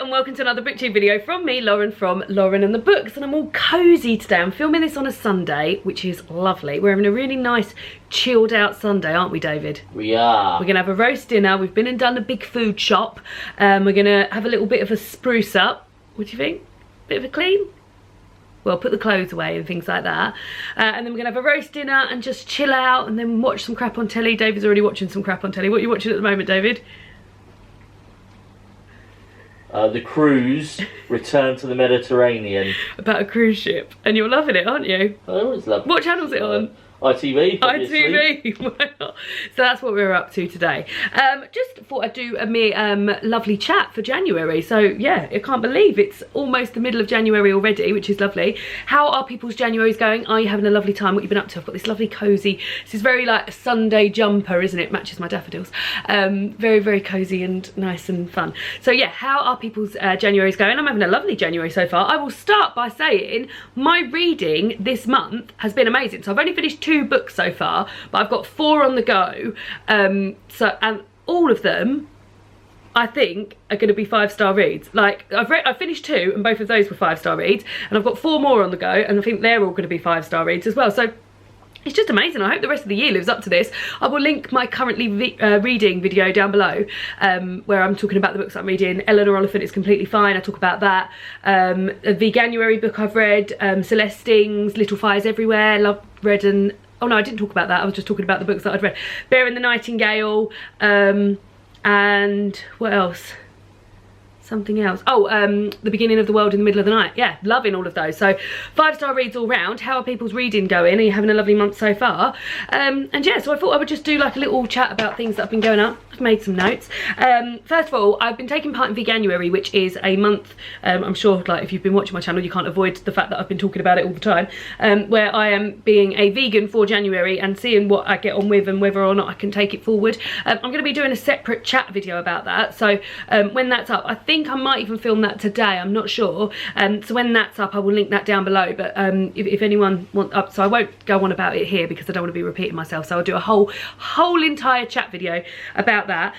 and welcome to another booktube video from me, Lauren, from Lauren and the Books. And I'm all cozy today. I'm filming this on a Sunday, which is lovely. We're having a really nice chilled out Sunday, aren't we, David? We are. We're gonna have a roast dinner. We've been and done a big food shop. We're gonna have a little bit of a spruce up. What do you think? Bit of a clean? Well, put the clothes away and things like that. And then we're gonna have a roast dinner and just chill out and then watch some crap on telly. David's already watching some crap on telly. What are you watching at the moment, David? The cruise, Return to the Mediterranean. About a cruise ship. And you're loving it, aren't you? I always love it. What channel's it on? ITV, obviously. ITV. Well, so that's what we're up to today. Just thought I'd do a mere lovely chat for January. So yeah, I can't believe it's almost the middle of January already, which is lovely. How are people's Januaries going? Are you having a lovely time? What have you been up to? I've got this lovely cozy, this is very like a Sunday jumper, isn't it? Matches my daffodils. Very, very cozy and nice and fun. So yeah, how are people's Januaries going? I'm having a lovely January so far. I will start by saying my reading this month has been amazing. So I've only finished 2 books so far, but I've got 4 on the go. And all of them I think are going to be 5-star reads. Like I finished 2 and both of those were 5-star reads, and I've got 4 more on the go and I think they're all going to be 5-star reads as well. So it's just amazing. I hope the rest of the year lives up to this. I will link my currently reading video down below, where I'm talking about the books I'm reading. Eleanor Oliphant is Completely Fine. I talk about that. A Veganuary book I've read. Celestine's Little Fires Everywhere. Read and... Oh no, I didn't talk about that. I was just talking about the books that I'd read. Bear and the Nightingale. And what else? Something else. Oh, The Beginning of the World in the Middle of the Night. Yeah, loving all of those. So 5-star reads all round. How are people's reading going? Are you having a lovely month so far? And yeah, so I thought I would just do like a little chat about things that have been going up. I've made some notes. First of all, I've been taking part in Veganuary, which is a month, I'm sure like if you've been watching my channel, you can't avoid the fact that I've been talking about it all the time, where I am being a vegan for January and seeing what I get on with and whether or not I can take it forward. I'm going to be doing a separate chat video about that. So when that's up, I think I might even film that today, I'm not sure. So when that's up, I will link that down below. But if anyone wants up, so I won't go on about it here because I don't want to be repeating myself. So I'll do a whole entire chat video about that.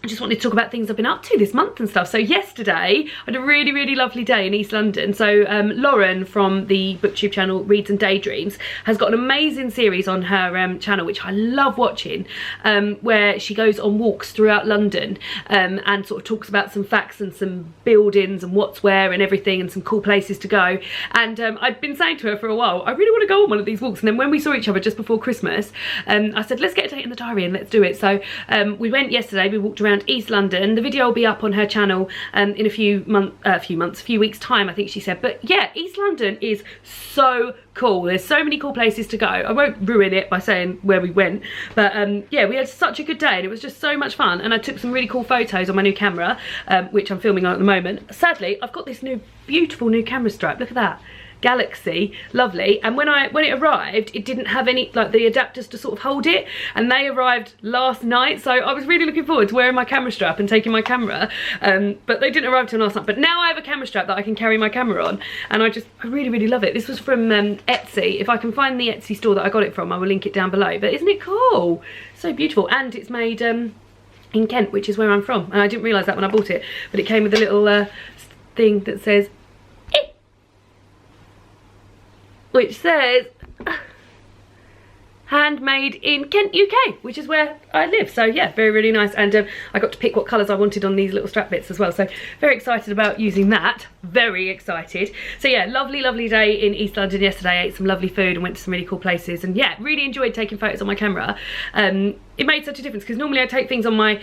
I just wanted to talk about things I've been up to this month and stuff. So yesterday, I had a really, really lovely day in East London. So Lauren from the booktube channel Reads and Daydreams has got an amazing series on her channel, which I love watching, where she goes on walks throughout London and sort of talks about some facts and some buildings and what's where and everything and some cool places to go. And I'd been saying to her for a while, I really want to go on one of these walks. And then when we saw each other just before Christmas, I said, let's get a date in the diary and let's do it. So we went yesterday, we walked around East London. The video will be up on her channel in a few weeks time, I think she said. But yeah, East London is so cool. There's so many cool places to go. I won't ruin it by saying where we went, but yeah, we had such a good day and it was just so much fun. And I took some really cool photos on my new camera, which I'm filming on at the moment. Sadly, I've got this beautiful new camera strap. Look at that. Galaxy, lovely. And when it arrived, it didn't have any like the adapters to sort of hold it, and they arrived last night, so I was really looking forward to wearing my camera strap and taking my camera, but they didn't arrive till last night. But now I have a camera strap that I can carry my camera on, and I really, really love it. This was from Etsy. If I can find the Etsy store that I got it from, I will link it down below. But isn't it cool? So beautiful. And it's made in Kent, which is where I'm from, and I didn't realise that when I bought it, but it came with a little thing that says which says handmade in Kent, UK, which is where I live. So yeah, very, really nice. And I got to pick what colours I wanted on these little strap bits as well. So very excited about using that. Very excited. So yeah, lovely, lovely day in East London yesterday. I ate some lovely food and went to some really cool places. And yeah, really enjoyed taking photos on my camera. It made such a difference because normally I take things on my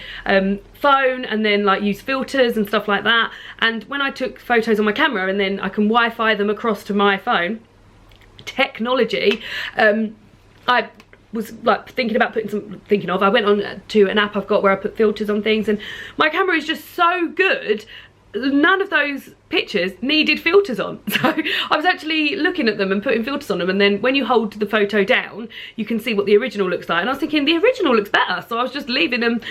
phone and then like use filters and stuff like that. And when I took photos on my camera and then I can Wi-Fi them across to my phone, technology, I was like I went on to an app I've got where I put filters on things, and my camera is just so good. None of those pictures needed filters on, so I was actually looking at them and putting filters on them, and then when you hold the photo down you can see what the original looks like, and I was thinking the original looks better, so I was just leaving them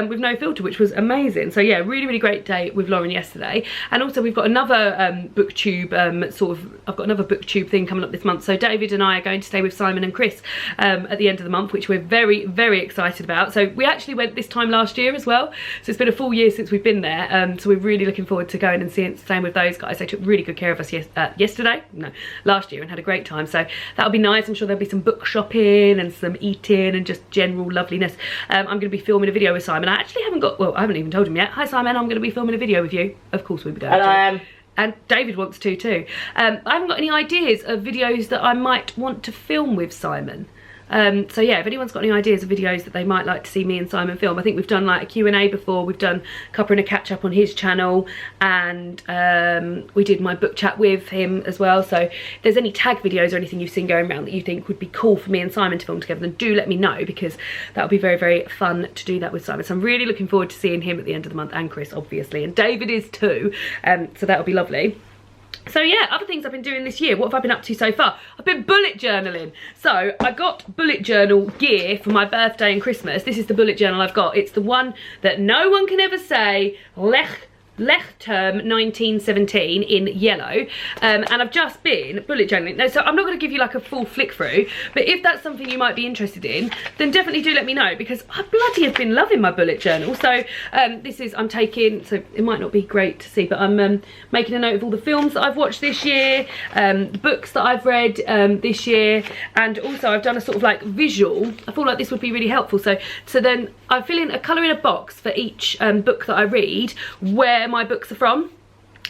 with no filter, which was amazing. So yeah, really, really great day with Lauren yesterday. And also we've got another booktube I've got another booktube thing coming up this month. So David and I are going to stay with Simon and Chris at the end of the month, which we're very, very excited about. So we actually went this time last year as well, so it's been a full year since we've been there, so we're really looking forward forward to going and seeing, same with those guys. They took really good care of us last year, and had a great time. So that'll be nice. I'm sure there'll be some book shopping and some eating and just general loveliness. I'm going to be filming a video with Simon. I actually haven't got, well, I haven't even told him yet. Hi Simon, I'm going to be filming a video with you. Of course we'll be going. And I am. And David wants to too. I haven't got any ideas of videos that I might want to film with Simon. So yeah, if anyone's got any ideas of videos that they might like to see me and Simon film. I think we've done like a Q&A before, we've done a couple and a catch up on his channel, and we did my book chat with him as well. So if there's any tag videos or anything you've seen going around that you think would be cool for me and Simon to film together, then do let me know, because that would be very, very fun to do that with Simon. So I'm really looking forward to seeing him at the end of the month, and Chris obviously, and David is too, so that'll be lovely. So yeah, other things I've been doing this year. What have I been up to so far? I've been bullet journaling. So I got bullet journal gear for my birthday and Christmas. This is the bullet journal I've got. It's the one that no one can ever say, Lechterm 1917 in yellow, and I've just been bullet journaling. Now, so I'm not going to give you like a full flick through, but if that's something you might be interested in, then definitely do let me know, because I bloody have been loving my bullet journal. So this is, I'm taking, so it might not be great to see, but I'm making a note of all the films that I've watched this year, the books that I've read this year, and also I've done a sort of like visual. I thought like this would be really helpful. So then I fill in a colour in a box for each book that I read, where my books are from.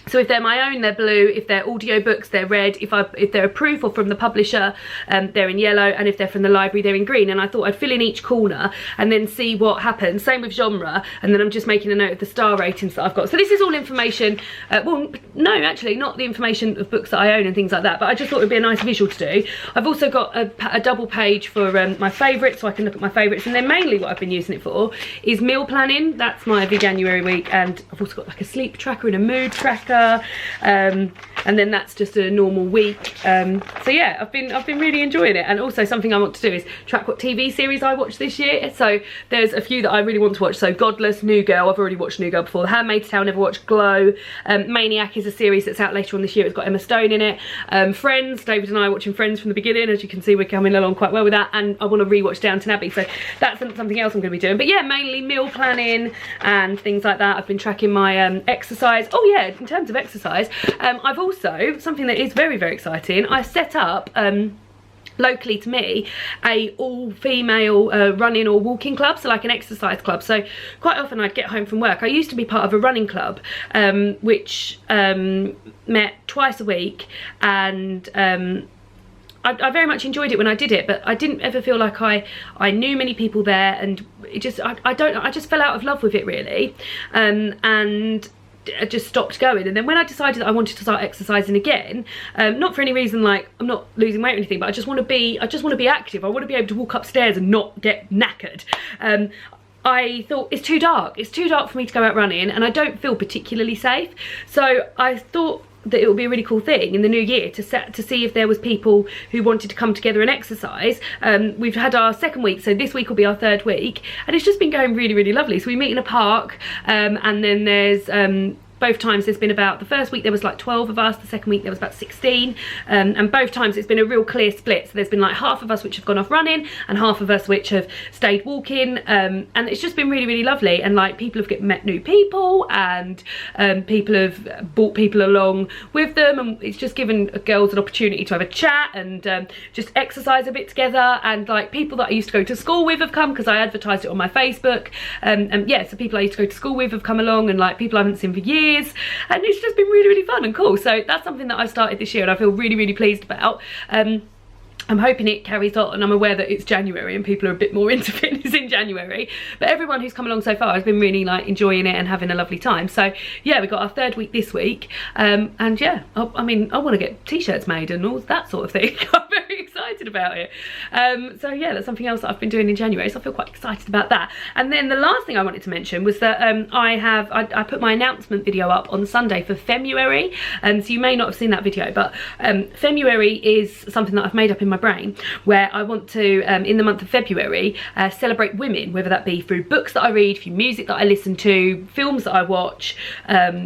So if they're my own, they're blue. If they're audio books, they're red. If they're a proof or from the publisher, they're in yellow. And if they're from the library, they're in green. And I thought I'd fill in each corner and then see what happens. Same with genre. And then I'm just making a note of the star ratings that I've got. So this is all information. Well, no, actually not the information of books that I own and things like that. But I just thought it would be a nice visual to do. I've also got a double page for my favourites, so I can look at my favourites. And then mainly what I've been using it for is meal planning. That's my Veganuary week. And I've also got like a sleep tracker and a mood tracker. And then that's just a normal week. So yeah, I've been really enjoying it. And also something I want to do is track what TV series I watched this year. So there's a few that I really want to watch. So Godless, New Girl, I've already watched New Girl before. The Handmaid's Tale, never watched. Glow. Maniac is a series that's out later on this year. It's got Emma Stone in it. Friends, David and I are watching Friends from the beginning. As you can see, we're coming along quite well with that. And I want to rewatch Downton Abbey. So that's something else I'm going to be doing. But yeah, mainly meal planning and things like that. I've been tracking my exercise. Oh yeah, in terms of exercise, I've also, something that is very, very exciting, I set up locally to me a all-female running or walking club, so like an exercise club. So quite often I'd get home from work. I used to be part of a running club which met twice a week, and I very much enjoyed it when I did it, but I didn't ever feel like I knew many people there, and it just I just fell out of love with it really, and I just stopped going. And then when I decided that I wanted to start exercising again, not for any reason like I'm not losing weight or anything, but I just want to be active. I want to be able to walk upstairs and not get knackered. I thought it's too dark for me to go out running, and I don't feel particularly safe. So I thought that it would be a really cool thing in the new year to see if there was people who wanted to come together and exercise. We've had our second week, so this week will be our third week, and it's just been going really, really lovely. So we meet in a park, and then there's both times there's been about, the first week there was like 12 of us, the second week there was about 16, and both times it's been a real clear split. So there's been like half of us which have gone off running and half of us which have stayed walking, and it's just been really, really lovely. And like people have met new people, and people have brought people along with them, and it's just given girls an opportunity to have a chat and just exercise a bit together. And like people that I used to go to school with have come, because I advertised it on my Facebook, and yeah, so people I used to go to school with have come along, and like people I haven't seen for years. And it's just been really, really fun and cool. So that's something that I started this year and I feel really, really pleased about. I'm hoping it carries on, and I'm aware that it's January and people are a bit more into fitness in January, but everyone who's come along so far has been really like enjoying it and having a lovely time. So yeah, we got our third week this week, and yeah, I mean, I want to get t-shirts made and all that sort of thing. I'm very excited about it. So yeah, that's something else that I've been doing in January, so I feel quite excited about that. And then the last thing I wanted to mention was that I put my announcement video up on Sunday for Femmeuary, and so you may not have seen that video, but Femmeuary is something that I've made up in my brain, where I want to in the month of February celebrate women, whether that be through books that I read, through music that I listen to, films that I watch,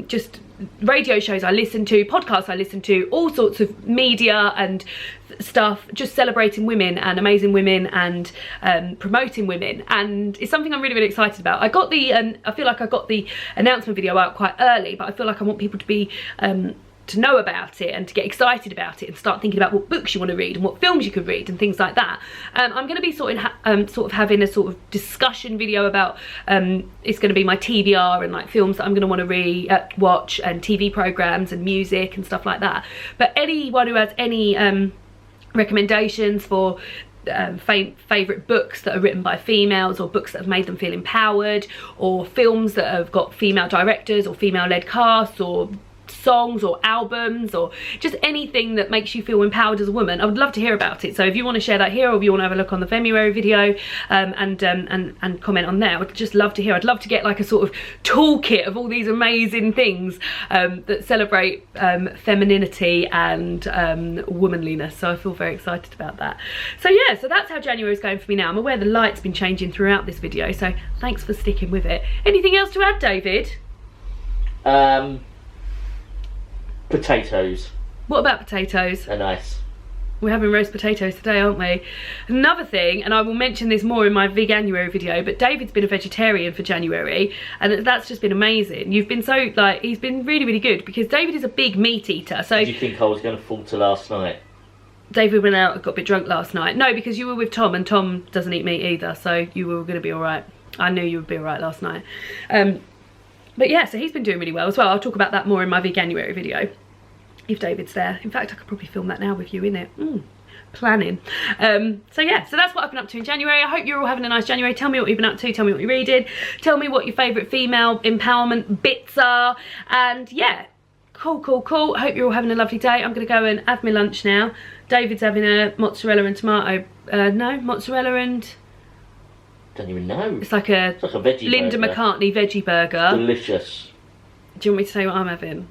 just radio shows I listen to, podcasts I listen to, all sorts of media and stuff, just celebrating women and amazing women and promoting women, and it's something I'm really excited about. I got the I feel like I got the announcement video out quite early, but I feel like I want people to be to know about it and to get excited about it and start thinking about what books you want to read and what films you could read and things like that. I'm going to be sort of having a sort of discussion video about it's going to be my TBR and like films that I'm going to want to watch, and TV programs and music and stuff like that. But anyone who has any recommendations for favourite books that are written by females, or books that have made them feel empowered, or films that have got female directors or female led casts, or songs or albums, or just anything that makes you feel empowered as a woman, I would love to hear about it. So if you want to share that here, or if you want to have a look on the Femmeuary video and comment on there, I would just love to hear. I'd love to get like a sort of toolkit of all these amazing things that celebrate femininity and womanliness, so I feel very excited about that. So yeah, so that's how January is going for me now. I'm aware the light's been changing throughout this video, so thanks for sticking with it. Anything else to add, David? Potatoes. What about potatoes? They're nice. We're having roast potatoes today, aren't we? Another thing, and I will mention this more in my Veganuary video, but David's been a vegetarian for January, and that's just been amazing. You've been so, like, he's been really good, because David is a big meat eater. So did you think I was going to falter last night? David went out and got a bit drunk last night. No, because you were with Tom, and Tom doesn't eat meat either, so you were going to be all right. I knew you would be all right last night. But yeah, so he's been doing really well as well. I'll talk about that more in my Veganuary video, if David's there. In fact, I could probably film that now with you in it. Planning. So yeah, so that's what I've been up to in January. I hope you're all having a nice January. Tell me what you've been up to. Tell me what you're reading. Tell me what your favourite female empowerment bits are. And yeah, cool. I hope you're all having a lovely day. I'm going to go and have my lunch now. David's having a mozzarella and tomato. No, mozzarella and... Don't even know. It's like a veggie Linda burger. McCartney veggie burger. Delicious. Do you want me to tell you what I'm having?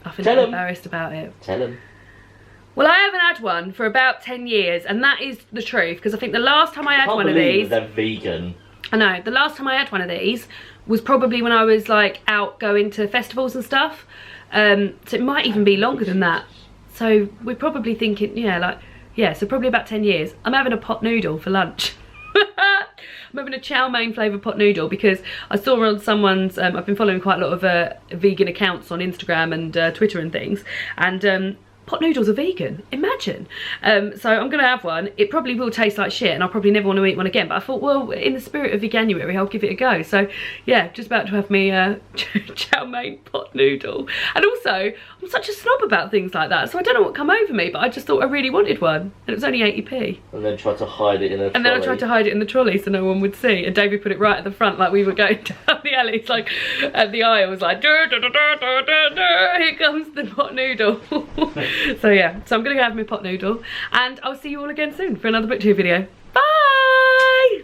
I feel Tell 'em. embarrassed about it. Tell him. Well, I haven't had one for about 10 years, and that is the truth, because I think the last time I had one of these... they're vegan. I know, the last time I had one of these was probably when I was like out going to festivals and stuff. So it might even be longer than that. So we're probably thinking, so probably about 10 years. I'm having a pot noodle for lunch. I'm having a chow mein flavoured pot noodle because I saw on someone's, I've been following quite a lot of vegan accounts on Instagram and Twitter and things, and pot noodles are vegan, imagine. So I'm gonna have one. It probably will taste like shit and I'll probably never want to eat one again, but I thought, well, in the spirit of Veganuary, I'll give it a go. So yeah, just about to have me chow mein pot noodle. And also, I'm such a snob about things like that, so I don't know what come over me, but I just thought I really wanted one, and it was only 80p. And then tried to hide it in a trolley. And then I tried to hide it in the trolley so no one would see, and David put it right at the front like we were going down the alley. It's like, at the aisle was like, dur, dur, dur, dur, dur, dur, dur, here comes the pot noodle. So yeah, so I'm gonna go have my pot noodle, and I'll see you all again soon for another BookTube video. Bye!